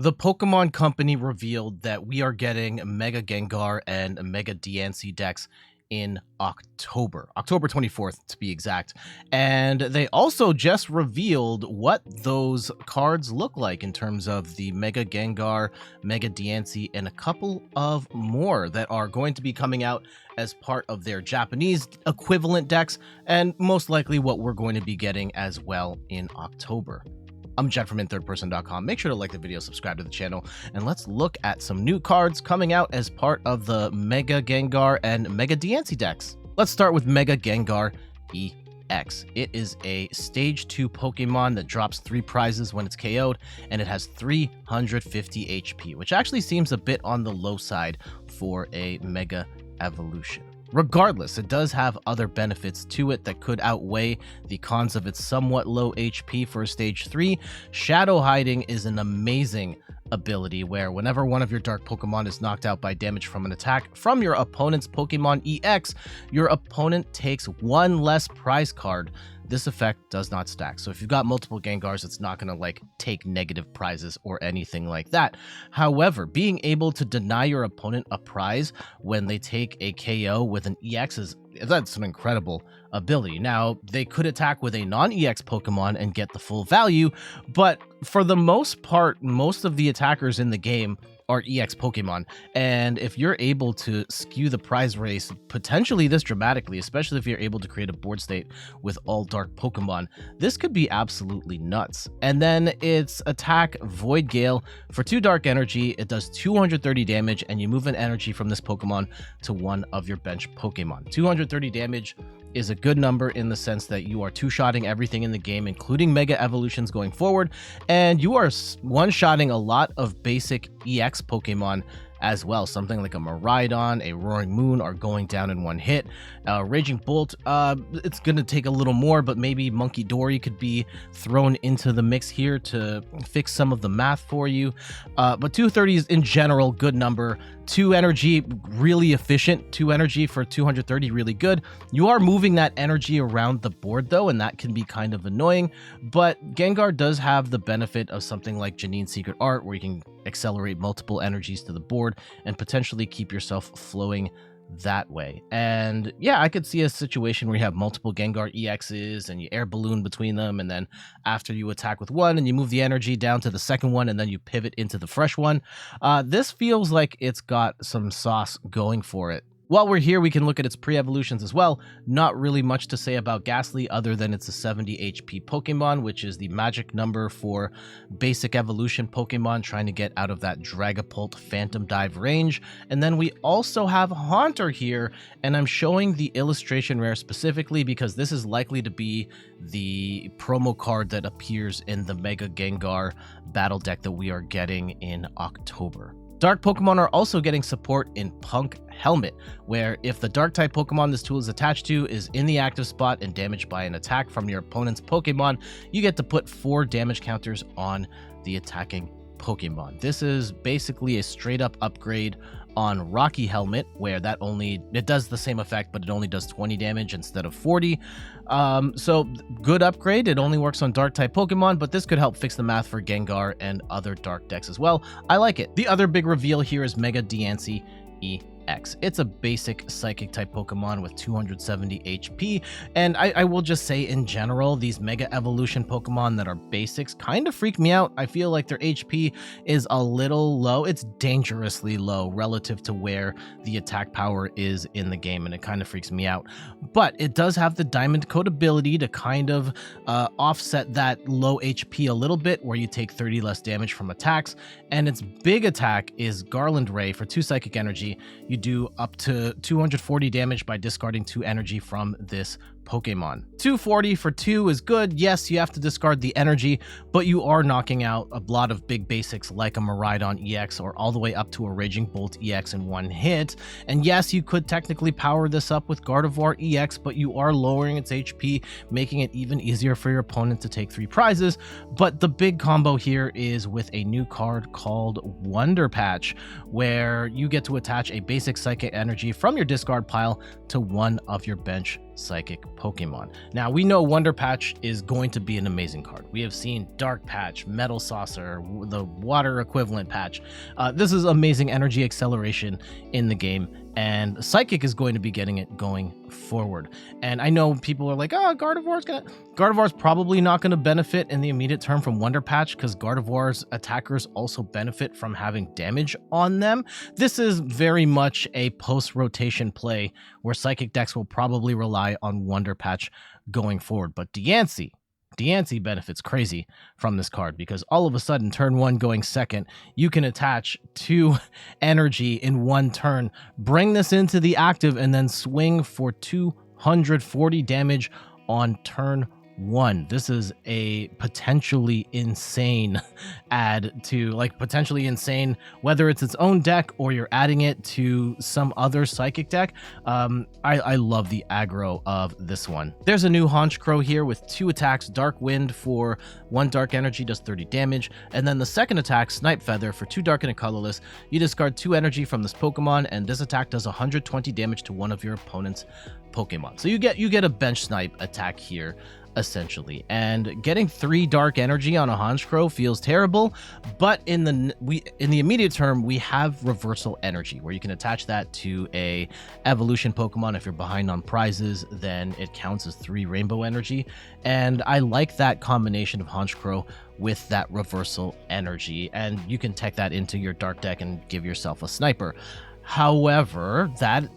The Pokemon Company revealed that we are getting Mega Gengar and Mega Diancie decks in October 24th to be exact. And they also just revealed what those cards look like in terms of the Mega Gengar, Mega Diancie, and a couple of more that are going to be coming out as part of their Japanese equivalent decks, and most likely what we're going to be getting as well in October. I'm Jed from inthirdperson.com. Make sure to like the video, subscribe to the channel, and let's look at some new cards coming out as part of the Mega Gengar and Mega Diancie decks. Let's start with Mega Gengar EX. It is a Stage 2 Pokemon that drops 3 prizes when it's KO'd, and it has 350 HP, which actually seems a bit on the low side for a Mega Evolution. Regardless, it does have other benefits to it that could outweigh the cons of its somewhat low HP for a Stage 3. Shadow Hiding is an amazing ability where whenever one of your dark Pokemon is knocked out by damage from an attack from your opponent's Pokemon EX, your opponent takes 1 less prize card. This effect does not stack. So if you've got multiple Gengars, it's not going to take negative prizes or anything like that. However, being able to deny your opponent a prize when they take a KO with an EX that's an incredible ability. Now, they could attack with a non-EX Pokemon and get the full value, but for the most part, most of the attackers in the game are EX Pokemon, and if you're able to skew the prize race potentially this dramatically, especially if you're able to create a board state with all dark Pokemon, this could be absolutely nuts. And then its attack, Void Gale, for 2 dark energy, it does 230 damage, and you move an energy from this Pokemon to one of your bench Pokemon. 230 damage is a good number in the sense that you are 2-shotting everything in the game, including Mega Evolutions going forward, and you are one-shotting a lot of basic EX Pokemon as well. Something like a Miraidon, a Roaring Moon are going down in 1 hit. Raging Bolt, it's going to take a little more, but maybe Monkey Dory could be thrown into the mix here to fix some of the math for you. But 230 is in general good number. 2 energy, really efficient. 2 energy for 230, really good. You are moving that energy around the board though, and that can be kind of annoying. But Gengar does have the benefit of something like Janine's Secret Art, where you can accelerate multiple energies to the board and potentially keep yourself flowing that way. And yeah, I could see a situation where you have multiple Gengar EXs and you air balloon between them, and then after you attack with one and you move the energy down to the second one and then you pivot into the fresh one. This feels like it's got some sauce going for it. While we're here, we can look at its pre-evolutions as well. Not really much to say about Ghastly other than it's a 70 HP Pokemon, which is the magic number for basic evolution Pokemon trying to get out of that Dragapult Phantom Dive range. And then we also have Haunter here, and I'm showing the illustration rare specifically because this is likely to be the promo card that appears in the Mega Gengar battle deck that we are getting in October. Dark Pokemon are also getting support in Punk Helmet, where if the Dark-type Pokemon this tool is attached to is in the active spot and damaged by an attack from your opponent's Pokemon, you get to put 4 damage counters on the attacking Pokemon. This is basically a straight-up upgrade on Rocky Helmet, where it does the same effect, but it only does 20 damage instead of 40. So good upgrade. It only works on dark type Pokemon, but this could help fix the math for Gengar and other dark decks as well. I like it. The other big reveal here is Mega Diancie EX. It's a basic psychic type Pokemon with 270 HP, and I will just say in general, these Mega Evolution Pokemon that are basics kind of freak me out. I feel like their HP is a little low. It's dangerously low relative to where the attack power is in the game, and it kind of freaks me out. But it does have the Diamond Coat ability to kind of offset that low HP a little bit, where you take 30 less damage from attacks, and its big attack is Garland Ray for 2 psychic energy. You do up to 240 damage by discarding 2 energy from this Pokemon. 240 for 2 is good. Yes, you have to discard the energy, but you are knocking out a lot of big basics like a Miraidon EX or all the way up to a Raging Bolt EX in 1 hit. And yes, you could technically power this up with Gardevoir EX, but you are lowering its HP, making it even easier for your opponent to take 3 prizes. But the big combo here is with a new card called Wonder Patch, where you get to attach a basic psychic energy from your discard pile to one of your bench psychic Pokemon. Now, we know Wonder Patch is going to be an amazing card. We have seen Dark Patch, Metal Saucer, the water equivalent patch. This is amazing energy acceleration in the game, and Psychic is going to be getting it going forward. And I know people are like, oh, Gardevoir's probably not going to benefit in the immediate term from Wonder Patch, because Gardevoir's attackers also benefit from having damage on them. This is very much a post-rotation play where Psychic decks will probably rely on Wonder Patch going forward. But Diancie benefits crazy from this card, because all of a sudden, turn 1 going second, you can attach 2 energy in 1 turn, bring this into the active, and then swing for 240 damage on turn 1. This is a potentially insane add to, like, potentially insane, whether it's its own deck or you're adding it to some other Psychic deck. I love the aggro of this one. There's a new Honchkrow here with 2 attacks. Dark Wind for 1 dark energy does 30 damage, and then the second attack, Snipe Feather, for 2 dark and a colorless. You discard 2 energy from this Pokemon, and this attack does 120 damage to one of your opponent's Pokemon. So you get a bench snipe attack here, essentially. And getting 3 dark energy on a Honchkrow feels terrible, but in the immediate term, we have reversal energy, where you can attach that to a evolution Pokemon. If you're behind on prizes, then it counts as 3 rainbow energy, and I like that combination of Honchkrow with that reversal energy, and you can tech that into your dark deck and give yourself a sniper. However, that,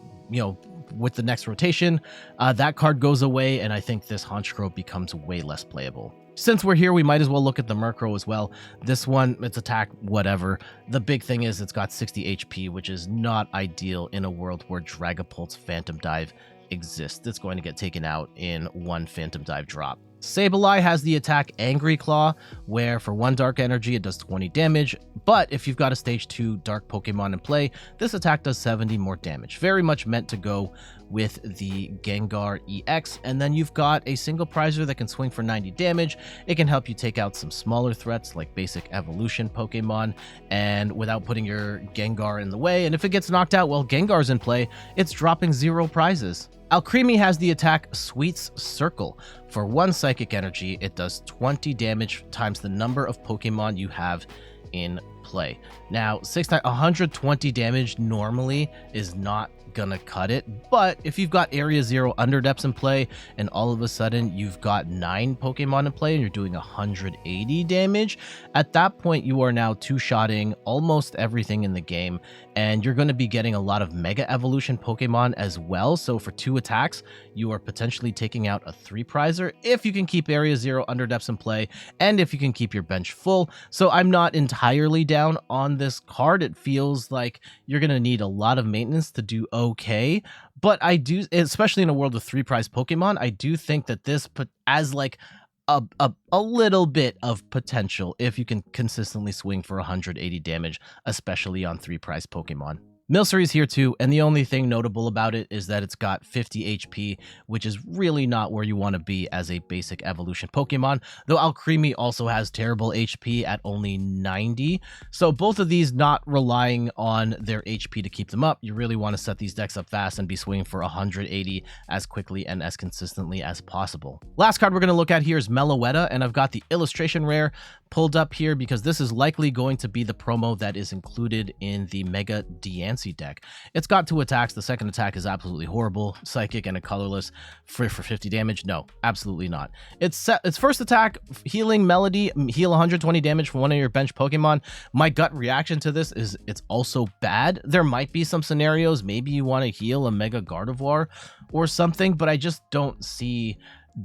with the next rotation, that card goes away, and I think this Honchkrow becomes way less playable. Since we're here, we might as well look at the Murkrow as well. This one, its attack, whatever. The big thing is it's got 60 HP, which is not ideal in a world where Dragapult's Phantom Dive exists. It's going to get taken out in 1 Phantom Dive drop. Sableye has the attack Angry Claw, where for 1 dark energy it does 20 damage, but if you've got a stage 2 dark Pokemon in play, this attack does 70 more damage. Very much meant to go with the Gengar EX, and then you've got a single prizer that can swing for 90 damage. It can help you take out some smaller threats like basic evolution Pokemon, and without putting your Gengar in the way, and if it gets knocked out while Gengar's in play, it's dropping 0 prizes. Alcremie has the attack Sweet's Circle. For 1 psychic energy, it does 20 damage times the number of Pokemon you have in play. Now, 120 damage normally is not gonna cut it, but if you've got Area 0 Underdepths in play, and all of a sudden you've got 9 Pokemon in play and you're doing 180 damage, at that point you are now 2-shotting almost everything in the game, and you're going to be getting a lot of Mega Evolution Pokemon as well. So for 2 attacks, you are potentially taking out a 3 prizer if you can keep Area 0 Underdepths in play, and if you can keep your bench full. So I'm not entirely down on this card. It feels like you're going to need a lot of maintenance to do okay, but I do, especially in a world of 3 prize Pokemon, I do think that this put as like a little bit of potential if you can consistently swing for 180 damage, especially on 3 prize Pokemon. Milcery's here too, and the only thing notable about it is that it's got 50 HP, which is really not where you want to be as a basic evolution Pokemon, though Alcremie also has terrible HP at only 90. So both of these not relying on their HP to keep them up. You really want to set these decks up fast and be swinging for 180 as quickly and as consistently as possible. Last card we're going to look at here is Meloetta, and I've got the illustration rare pulled up here because this is likely going to be the promo that is included in the Mega Diancie deck. It's got 2 attacks. The second attack is absolutely horrible. Psychic and a colorless for 50 damage. No, absolutely not. Its first attack, Healing Melody, heal 120 damage from one of your bench Pokemon. My gut reaction to this is it's also bad. There might be some scenarios, maybe you want to heal a Mega Gardevoir or something, but I just don't see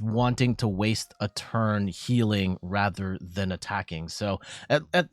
wanting to waste a turn healing rather than attacking. So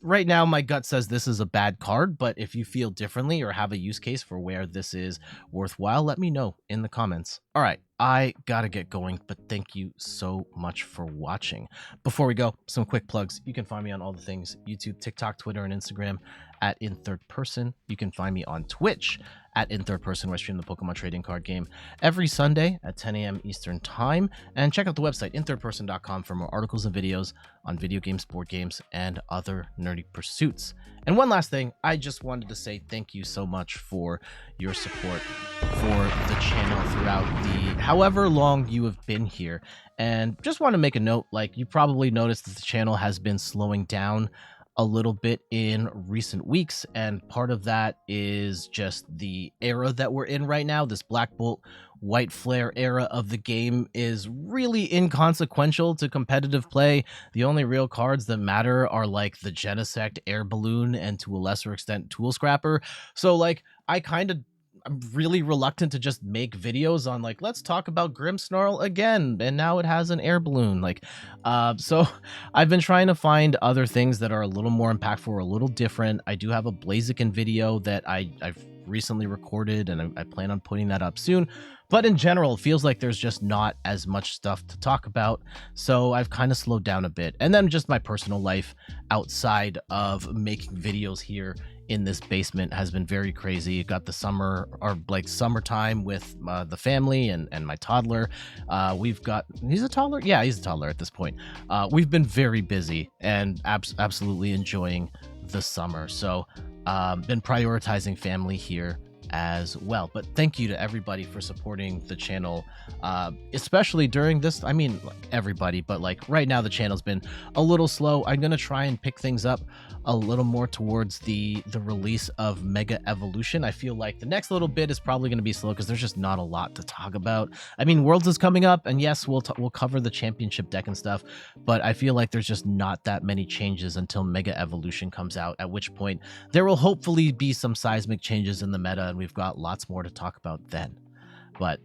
right now my gut says this is a bad card, but if you feel differently or have a use case for where this is worthwhile, let me know in the comments. All right, I gotta get going, but thank you so much for watching. Before we go, some quick plugs. You can find me on all the things: YouTube, TikTok, Twitter, and Instagram at In Third Person. You can find me on Twitch at In Third Person, where I stream the Pokemon trading card game every Sunday at 10 a.m. Eastern Time. And check out the website, inthirdperson.com, for more articles and videos on video games, board games, and other nerdy pursuits. And one last thing, I just wanted to say thank you so much for your support for the channel throughout the however long you have been here. And just want to make a note, like, you probably noticed that the channel has been slowing down a little bit in recent weeks, and part of that is just the era that we're in right now. This Black Bolt White Flare era of the game is really inconsequential to competitive play. The only real cards that matter are like the Genesect, Air Balloon, and to a lesser extent Tool Scrapper. So like I'm really reluctant to just make videos on like, let's talk about Grimmsnarl again, and now it has an air balloon. Like, so I've been trying to find other things that are a little more impactful or a little different. I do have a Blaziken video that I've recently recorded, and I plan on putting that up soon. But in general, it feels like there's just not as much stuff to talk about. So I've kind of slowed down a bit. And then just my personal life outside of making videos here in this basement has been very crazy. You got the summer, or like summertime with the family and my toddler. We've got, he's a toddler? Yeah, he's a toddler at this point. We've been very busy and absolutely enjoying the summer. So been prioritizing family here as well. But thank you to everybody for supporting the channel, especially during this. I mean, everybody, but like right now the channel's been a little slow. I'm gonna try and pick things up a little more towards the release of Mega Evolution. I feel like the next little bit is probably going to be slow because there's just not a lot to talk about. I mean, Worlds is coming up, and yes, we'll cover the championship deck and stuff, but I feel like there's just not that many changes until Mega Evolution comes out, at which point there will hopefully be some seismic changes in the meta, and we've got lots more to talk about then. But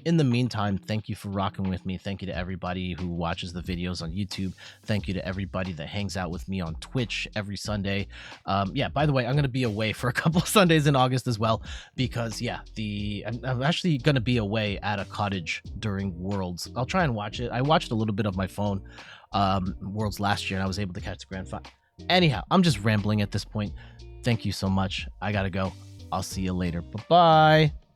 in the meantime, thank you for rocking with me. Thank you to everybody who watches the videos on YouTube. Thank you to everybody that hangs out with me on Twitch every Sunday. Yeah, by the way, I'm going to be away for a couple of Sundays in August as well, because yeah, I'm actually going to be away at a cottage during Worlds. I'll try and watch it. I watched a little bit of my phone Worlds last year, and I was able to catch the grand final. Anyhow, I'm just rambling at this point. Thank you so much. I got to go. I'll see you later. Bye-bye.